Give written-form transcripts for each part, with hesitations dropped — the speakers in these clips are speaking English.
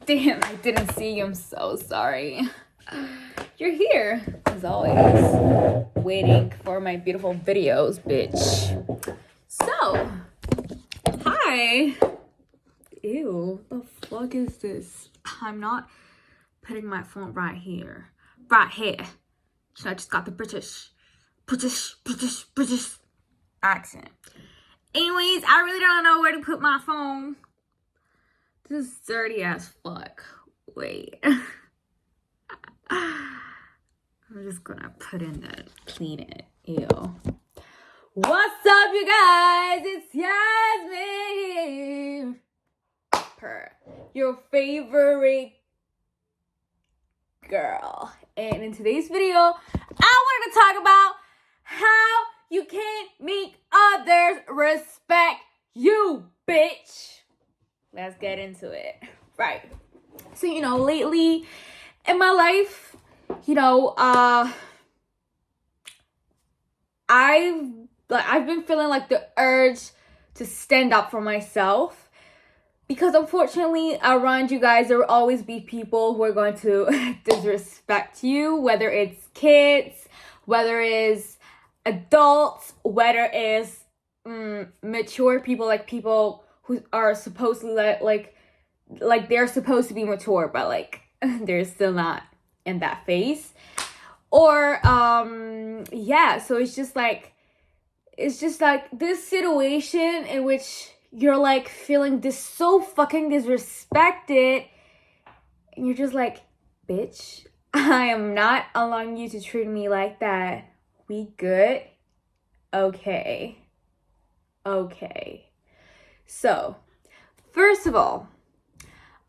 Damn, I didn't see you. I'm so sorry. You're here, as always, waiting for my beautiful videos, bitch. So, hi. Ew, the fuck is this? I'm not putting my phone right here. Right here. So I just got the British accent. Anyways, I really don't know where to put my phone. This is dirty as fuck. Wait. I'm just gonna put in that, clean it. Ew. What's up, you guys? It's Yasmin here. Your favorite girl. And in today's video, I wanted to talk about how you can't make others respect you, bitch. Let's get into it. Right. So, lately in my life, I've been feeling like the urge to stand up for myself, because unfortunately around you guys there will always be people who are going to disrespect you, whether it's kids, whether it's adults, whether it's mature people, like people who are supposedly like they're supposed to be mature, but like they're still not in that phase. Or so it's just like this situation in which you're like feeling so fucking disrespected, and you're just like, bitch, I am not allowing you to treat me like that. We good? Okay. So, first of all,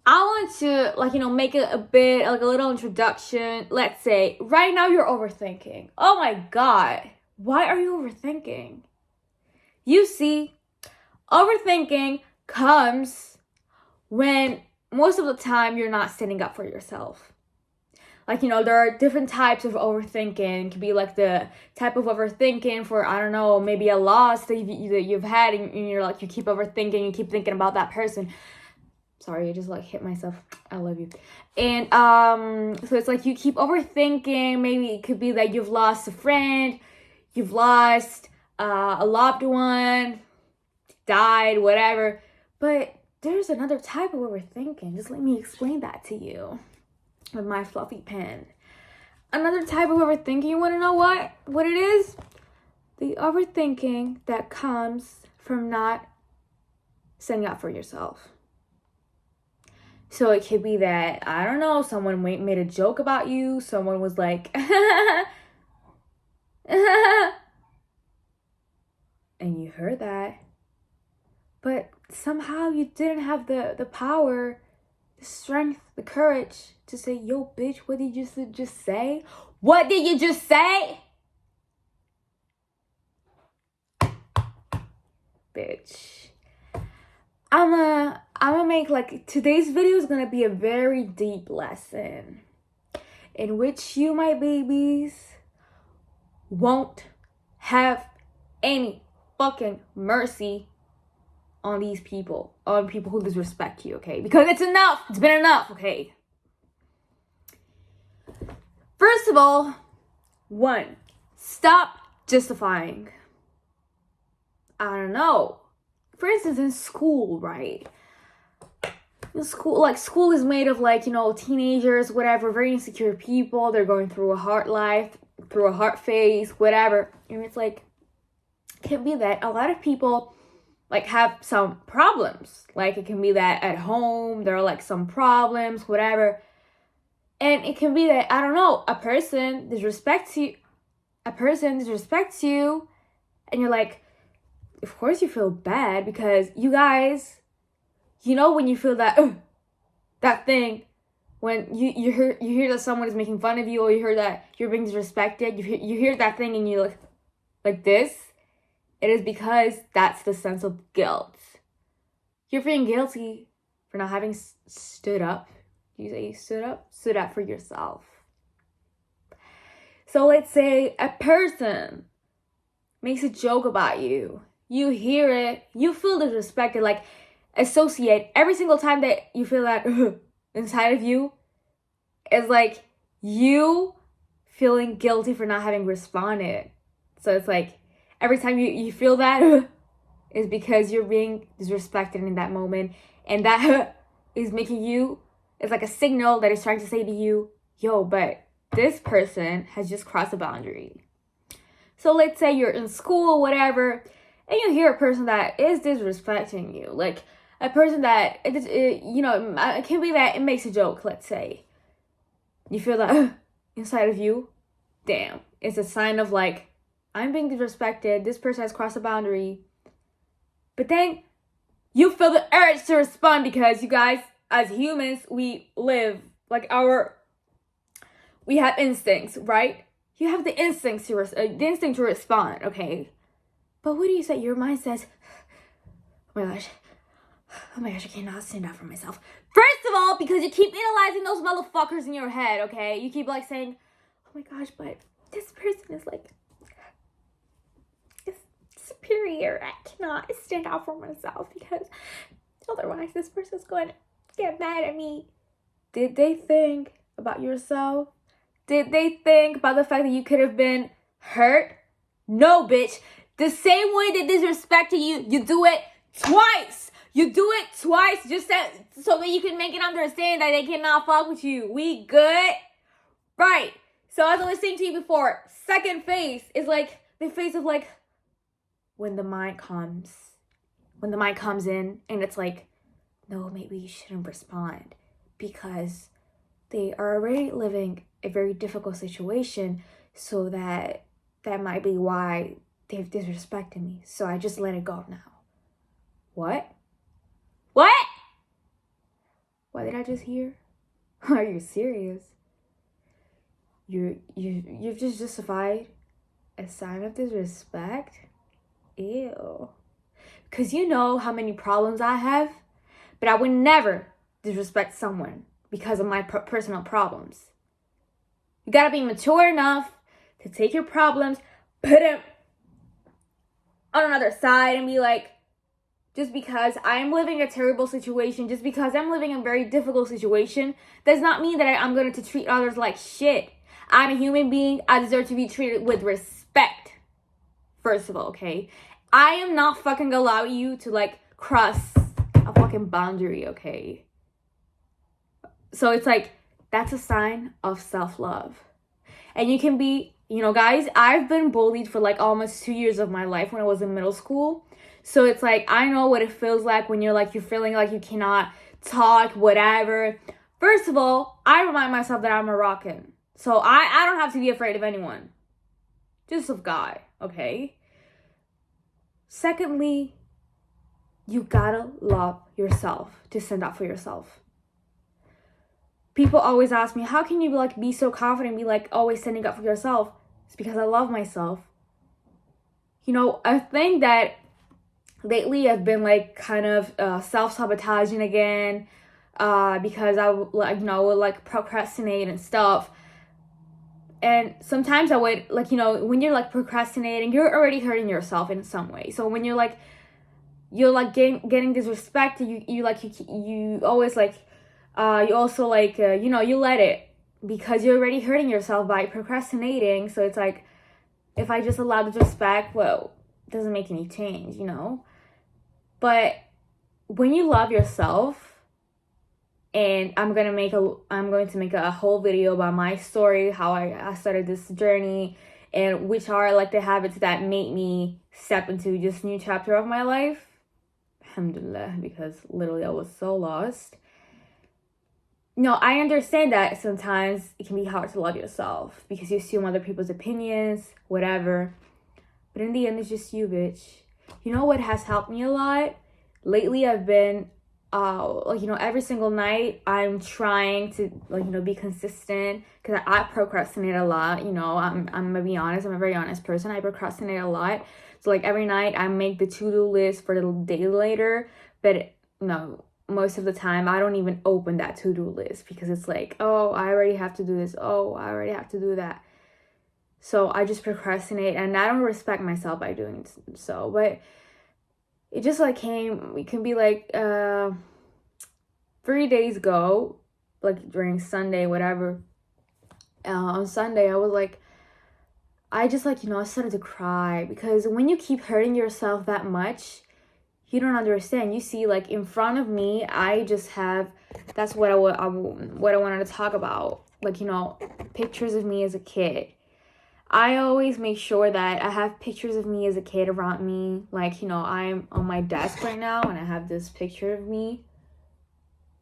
I want to, make it a bit, like a little introduction. Let's say, right now you're overthinking. Oh my God. Why are you overthinking? You see, overthinking comes when most of the time you're not standing up for yourself. There are different types of overthinking. It could be like the type of overthinking for, I don't know, maybe a loss that you've had, and you're like, you keep overthinking, you keep thinking about that person. Sorry, I just hit myself. I love you. And so it's like you keep overthinking. Maybe it could be that you've lost a friend, you've lost a loved one, died, whatever. But there's another type of overthinking. Just let me explain that to you with my fluffy pen. Another type of overthinking, you want to know what it is? The overthinking that comes from not standing up for yourself. So it could be that, I don't know, someone made a joke about you. Someone was like, and you heard that. But somehow you didn't have the power, the strength, the courage to say, yo, bitch, what did you just say? What did you just say? Bitch. I'm gonna make, today's video is gonna be a very deep lesson in which you, my babies, won't have any fucking mercy on these people, on people who disrespect you, okay? Because it's enough. It's been enough, okay? First of all, one, stop justifying. I don't know. For instance, in school, right? In school, school is made of, teenagers, whatever, very insecure people. They're going through a hard life, through a hard phase, whatever. And it's it can be that a lot of people, have some problems. It can be that at home, there are, some problems, whatever. And it can be that, I don't know, a person disrespects you, and you're like, of course you feel bad, because you guys, when you feel that that thing, when you hear that someone is making fun of you, or you hear that you're being disrespected, you hear that thing and you look like this, it is because that's the sense of guilt. You're feeling guilty for not having stood up. You say you stood up for yourself. So let's say a person makes a joke about you. You hear it, you feel disrespected, associate every single time that you feel that inside of you is like you feeling guilty for not having responded. So it's like every time you feel that is because you're being disrespected in that moment, and that is making you, it's like a signal that is trying to say to you, yo, but this person has just crossed a boundary. So let's say you're in school, whatever, and you hear a person that is disrespecting you, like a person that it can be that it makes a joke. Let's say you feel that inside of you, damn, it's a sign of like, I'm being disrespected, this person has crossed a boundary. But then you feel the urge to respond, because you guys, as humans, we live like we have instincts, right? You have the instinct to respond, okay? But what do you say? Your mind says, oh my gosh, I cannot stand up for myself. First of all, because you keep analyzing those motherfuckers in your head, okay? You keep like saying, oh my gosh, but this person is like superior. I cannot stand out for myself because otherwise this person's going to get mad at me. Did they think about yourself? Did they think about the fact that you could have been hurt? No, bitch. The same way they disrespected you, you do it twice. You do it twice just so that you can make it understand that they cannot fuck with you. We good? Right. So as I was saying to you before, second phase is like the phase of like when the mind comes in and it's like, no, maybe you shouldn't respond because they are already living a very difficult situation, so that might be why they've disrespected me. So I just let it go now. What? What did I just hear? Are you serious? You've just justified a sign of disrespect? Ew. Because you know how many problems I have, but I would never disrespect someone because of my personal problems. You gotta be mature enough to take your problems, put them on another side and be like, just because I'm living a terrible situation, just because I'm living a very difficult situation, does not mean that I'm going to treat others like shit. I'm a human being. I deserve to be treated with respect. First of all, okay? I am not fucking allow you to like cross a fucking boundary, okay? So it's like, that's a sign of self-love. And you can be, guys, I've been bullied for like almost 2 years of my life when I was in middle school. So it's like, I know what it feels like when you're feeling like you cannot talk, whatever. First of all, I remind myself that I'm Moroccan. So I don't have to be afraid of anyone. Just of God, okay? Secondly, you gotta love yourself to stand up for yourself. People always ask me, how can you be so confident, be always standing up for yourself? It's because I love myself. I think that lately I've been kind of self-sabotaging again because I would procrastinate and stuff. And sometimes I would when you're procrastinating, you're already hurting yourself in some way. So when you're getting disrespected, you always you also you let it, because you're already hurting yourself by procrastinating. So it's like, if I just allow disrespect, well, it doesn't make any change, But when you love yourself, and I'm going to make a whole video about my story, how I started this journey, and which are the habits that made me step into this new chapter of my life. Alhamdulillah, because literally I was so lost. I understand that sometimes it can be hard to love yourself because you assume other people's opinions, whatever. But in the end, it's just you, bitch. You know what has helped me a lot? Lately, I've been, every single night, I'm trying to, be consistent, because I procrastinate a lot, I'm gonna be honest, I'm a very honest person, I procrastinate a lot. So, every night, I make the to-do list for the day later, but no, most of the time, I don't even open that to-do list, because it's oh, I already have to do this, oh, I already have to do that. So, I just procrastinate, and I don't respect myself by doing so, but it just it can be 3 days ago, like during Sunday, whatever. On Sunday, I was like, I just like, I started to cry, because when you keep hurting yourself that much, you don't understand. You see, like in front of me, I just have, that's what I wanted to talk about. Like, pictures of me as a kid. I always make sure that I have pictures of me as a kid around me. Like, I'm on my desk right now and I have this picture of me.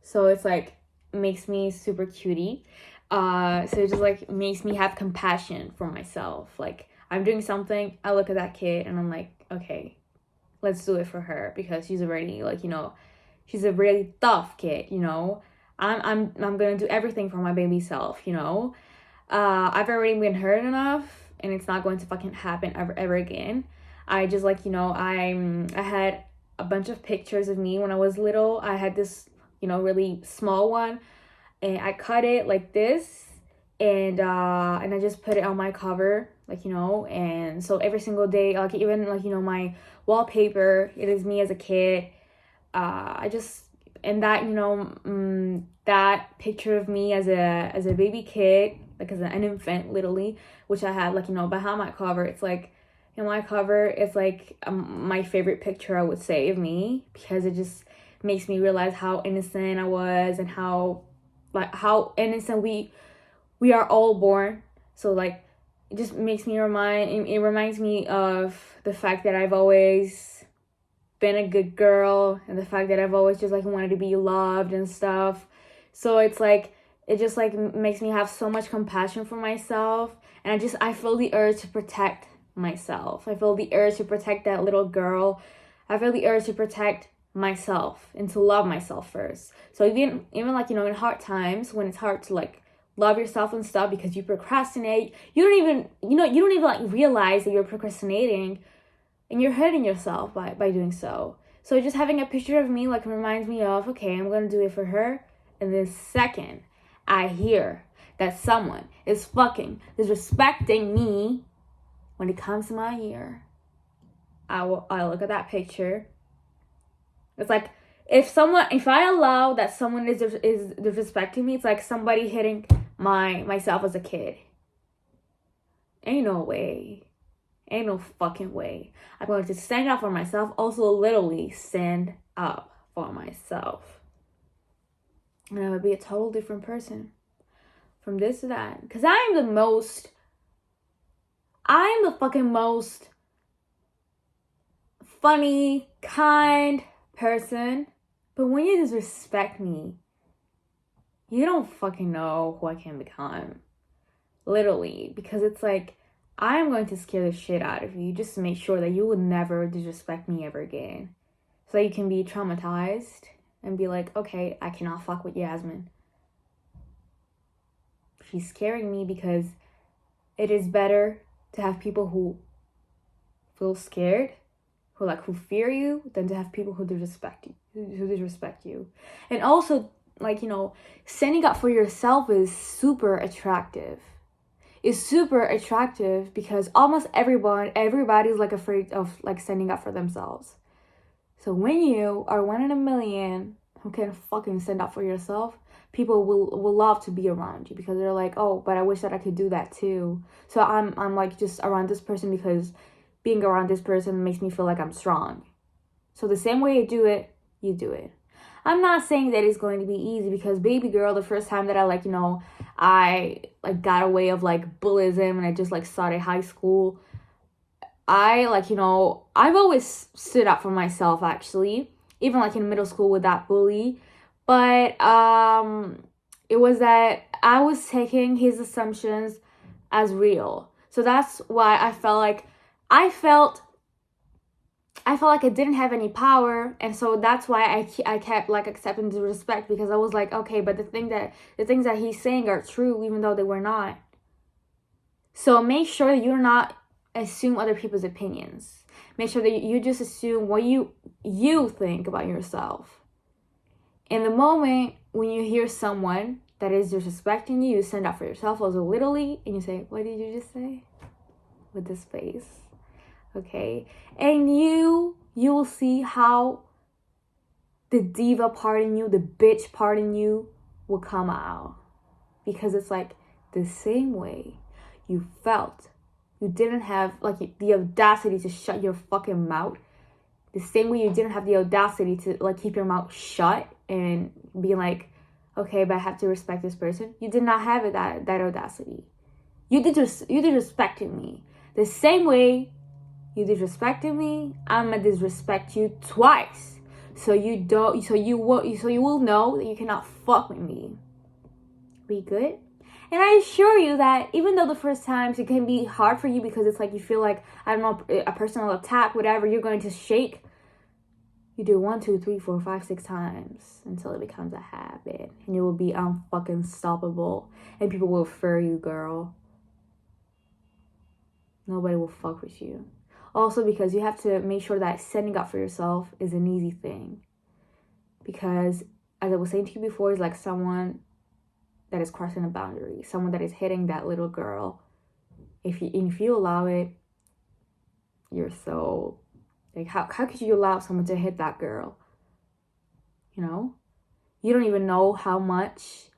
So it's like, makes me super cutie. So it just like makes me have compassion for myself. Like, I'm doing something, I look at that kid and I'm like, okay, let's do it for her, because she's already like, she's a really tough kid, I'm gonna do everything for my baby self, I've already been hurt enough, and it's not going to fucking happen ever again. I just like, I had a bunch of pictures of me when I was little. I had this, really small one, and I cut it like this, and I just put it on my cover, like, and so every single day, like even like, my wallpaper, it is me as a kid. And that, that picture of me as a baby kid, like as an infant, literally, which I had like, behind my cover, it's like, in my cover, it's like my favorite picture, I would say, of me, because it just makes me realize how innocent I was, and how innocent we are all born. So like, it just makes me it reminds me of the fact that I've always been a good girl, and the fact that I've always just like wanted to be loved and stuff. So it's like, it just like makes me have so much compassion for myself, and I feel the urge to protect myself. I feel the urge to protect that little girl. I feel the urge to protect myself and to love myself first. So even like, in hard times, when it's hard to like love yourself and stuff because you procrastinate, you don't even like realize that you're procrastinating, and you're hurting yourself by doing so. So just having a picture of me like reminds me of, okay, I'm gonna do it for her. And the second I hear that someone is fucking disrespecting me when it comes to my ear, I look at that picture. It's like, if I allow that someone is disrespecting me, it's like somebody hitting myself as a kid. Ain't no way. Ain't no fucking way. I'm going to stand up for myself. Also, literally stand up for myself. And I would be a total different person from this to that. Because I am the fucking most funny, kind person. But when you disrespect me, you don't fucking know who I can become. Literally. Because it's like, I am going to scare the shit out of you just to make sure that you will never disrespect me ever again. So that you can be traumatized and be like, okay, I cannot fuck with Yasmin. She's scaring me, because it is better to have people who feel scared, who fear you, than to have people who disrespect you. And also, like, standing up for yourself is super attractive. Is super attractive because almost everybody's like afraid of like standing up for themselves. So when you are 1 in a million who can fucking stand up for yourself, people will love to be around you, because they're like, oh, but I wish that I could do that too. So I'm like just around this person, because being around this person makes me feel like I'm strong. So the same way you do it. I'm not saying that it's going to be easy, because baby girl, the first time that I like, I like got away of like bullyism, and I just like started high school, I like, I've always stood up for myself, actually, even like in middle school with that bully. But it was that I was taking his assumptions as real. So that's why I felt like I didn't have any power, and so that's why I kept like accepting the respect, because I was like, okay, but the things that he's saying are true, even though they were not. So make sure that you're not assume other people's opinions. Make sure that you just assume what you think about yourself. In the moment when you hear someone that is disrespecting you, you stand up for yourself also literally, and you say, what did you just say? With this face. Okay? And you will see how the diva part in you, the bitch part in you, will come out. Because it's like the same way you felt you didn't have like the audacity to shut your fucking mouth, the same way you didn't have the audacity to like keep your mouth shut and be like, okay, but I have to respect this person. You did not have it, that audacity. You disrespected me. The same way you disrespected me, I'm gonna disrespect you twice. So you will know that you cannot fuck with me. We good? And I assure you that even though the first times it can be hard for you because it's like you feel like, I don't know, a personal attack, whatever, you're going to shake. You do 1, 2, 3, 4, 5, 6 times until it becomes a habit. And you will be unfucking stoppable. And people will fear you, girl. Nobody will fuck with you. Also because you have to make sure that standing up for yourself is an easy thing. Because, as I was saying to you before, it's like someone that is crossing a boundary, someone that is hitting that little girl. If you allow it, you're so, like, how could you allow someone to hit that girl? You know? You don't even know how much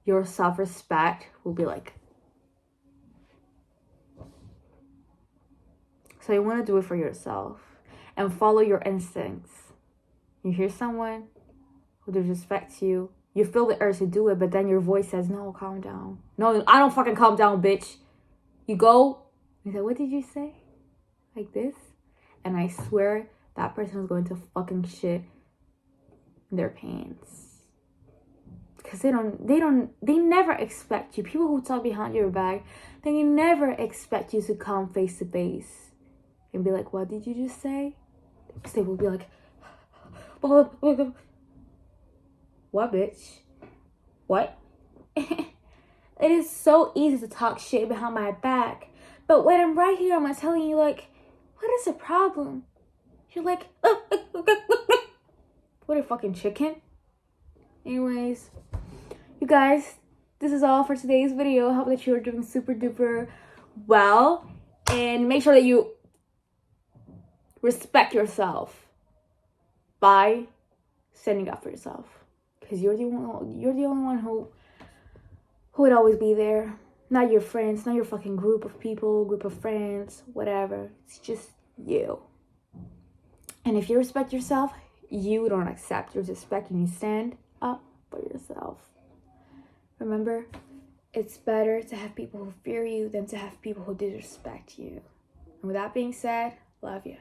your self-respect will be like. So you want to do it for yourself and follow your instincts. You hear someone who disrespects you, you feel the urge to do it, but then your voice says, no, calm down. No, I don't fucking calm down, bitch. You go, you say, what did you say? Like this? And I swear that person is going to fucking shit in their pants. Because they never expect you. People who talk behind your back, they never expect you to come face to face and be like, what did you just say? They will be like, what, bitch? What? It is so easy to talk shit behind my back. But when I'm right here, I'm telling you, like, what is the problem? You're like, what a fucking chicken. Anyways, you guys, this is all for today's video. I hope that you're doing super duper well. And make sure that you respect yourself by standing up for yourself. Because you're the only one who would always be there. Not your friends, not your fucking group of people, group of friends, whatever. It's just you. And if you respect yourself, you don't accept your disrespect and you stand up for yourself. Remember, it's better to have people who fear you than to have people who disrespect you. And with that being said, love you.